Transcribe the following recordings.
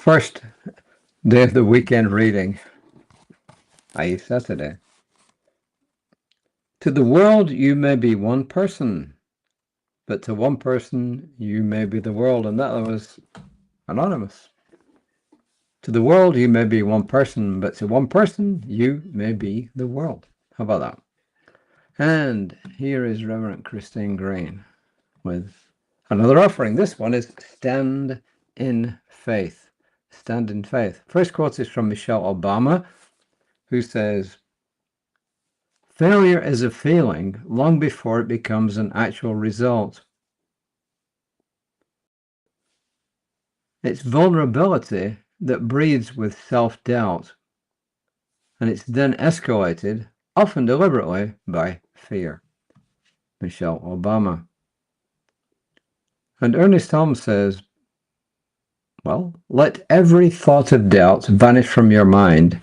First day of the weekend reading, i.e. Saturday. To the world you may be one person, but to one person you may be the world. And that was anonymous. To the world you may be one person, but to one person you may be the world. How about that? And here is Reverend Christine Green with another offering. This one is Stand in Faith. Stand in Faith. First quote is from Michelle Obama, who says, failure is a feeling long before it becomes an actual result. It's vulnerability that breeds with self-doubt, and it's then escalated, often deliberately, by fear. Michelle Obama. And Ernest Holmes says, well, let every thought of doubt vanish from your mind,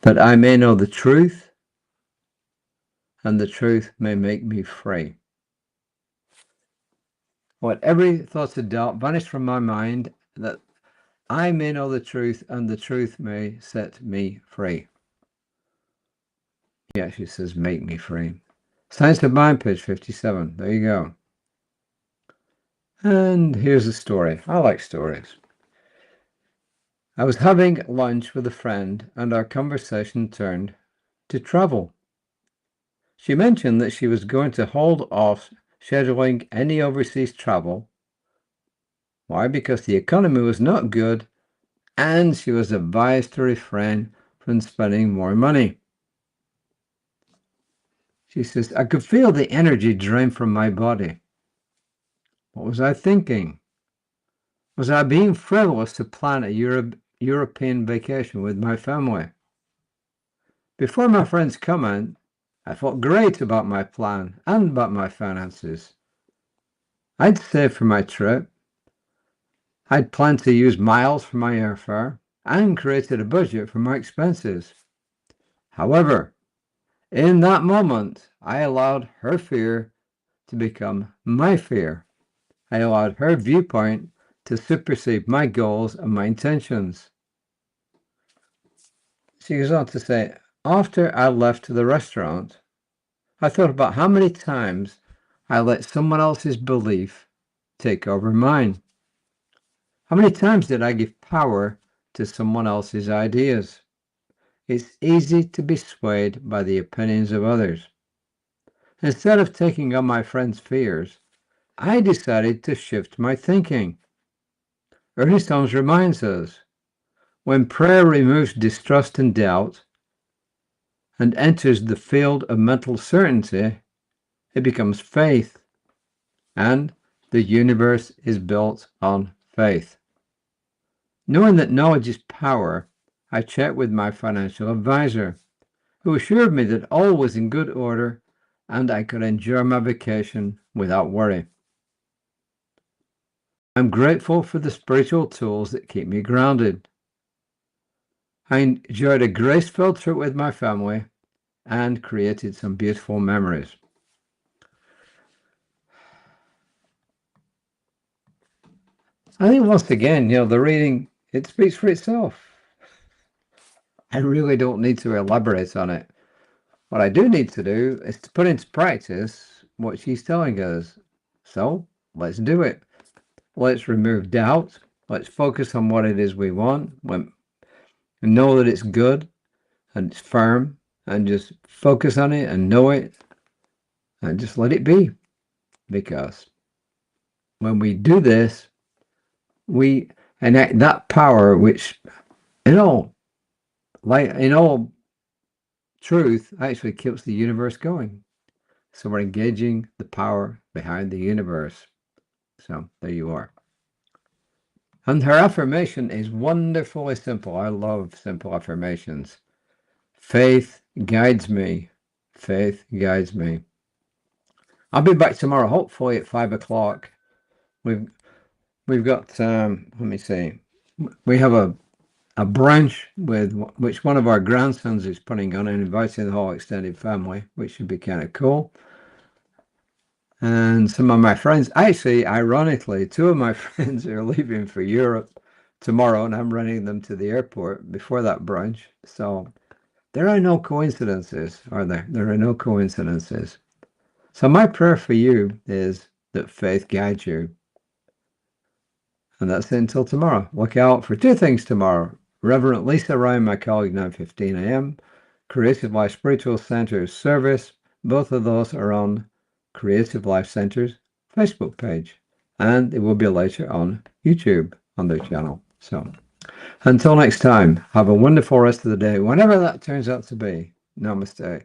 that I may know the truth, and the truth may make me free. Let every thought of doubt vanish from my mind, that I may know the truth, and the truth may set me free. He actually says, make me free. Science of Mind, page 57. There you go. And here's a story. I like stories. I was having lunch with a friend, and our conversation turned to travel. She mentioned that she was going to hold off scheduling any overseas travel. Why? Because the economy was not good, and she was advised to refrain from spending more money. She says, I could feel the energy drain from my body. What was I thinking? Was I being frivolous to plan a European vacation with my family? Before my friend's comment, I felt great about my plan and about my finances. I'd saved for my trip. I'd planned to use miles for my airfare and created a budget for my expenses. However, in that moment, I allowed her fear to become my fear. I allowed her viewpoint to supersede my goals and my intentions. She goes on to say, after I left the restaurant, I thought about how many times I let someone else's belief take over mine. How many times did I give power to someone else's ideas? It's easy to be swayed by the opinions of others. Instead of taking on my friend's fears, I decided to shift my thinking. Ernest Holmes reminds us, when prayer removes distrust and doubt and enters the field of mental certainty, it becomes faith, and the universe is built on faith. Knowing that knowledge is power, I checked with my financial advisor, who assured me that all was in good order and I could enjoy my vacation without worry. I'm grateful for the spiritual tools that keep me grounded. I enjoyed a grace-filled trip with my family and created some beautiful memories. I think once again, the reading, it speaks for itself. I really don't need to elaborate on it. What I do need to do is to put into practice what she's telling us. So let's do it. Let's remove doubt. Let's focus on what it is we want. Know that it's good and it's firm, and just focus on it and know it and just let it be. Because when we do this, we enact that power which in all truth actually keeps the universe going. So we're engaging the power behind the universe. So there you are. And her affirmation is wonderfully simple. I love simple affirmations. Faith guides me. Faith guides me. I'll be back tomorrow, hopefully at 5 o'clock. We've got, let me see. We have a brunch with which one of our grandsons is putting on and inviting the whole extended family, which should be kind of cool. And some of my friends, actually, ironically, two of my friends are leaving for Europe tomorrow, and I'm running them to the airport before that brunch. So there are no coincidences, are there? There are no coincidences. So my prayer for you is that faith guides you. And that's it until tomorrow. Look out for two things tomorrow. Reverend Lisa Ryan, my colleague, 9:15 a.m. Creative Life Spiritual Center's service. Both of those are on Creative Life Center's Facebook page. And it will be later on YouTube on their channel. So until next time, have a wonderful rest of the day, whenever that turns out to be. Namaste.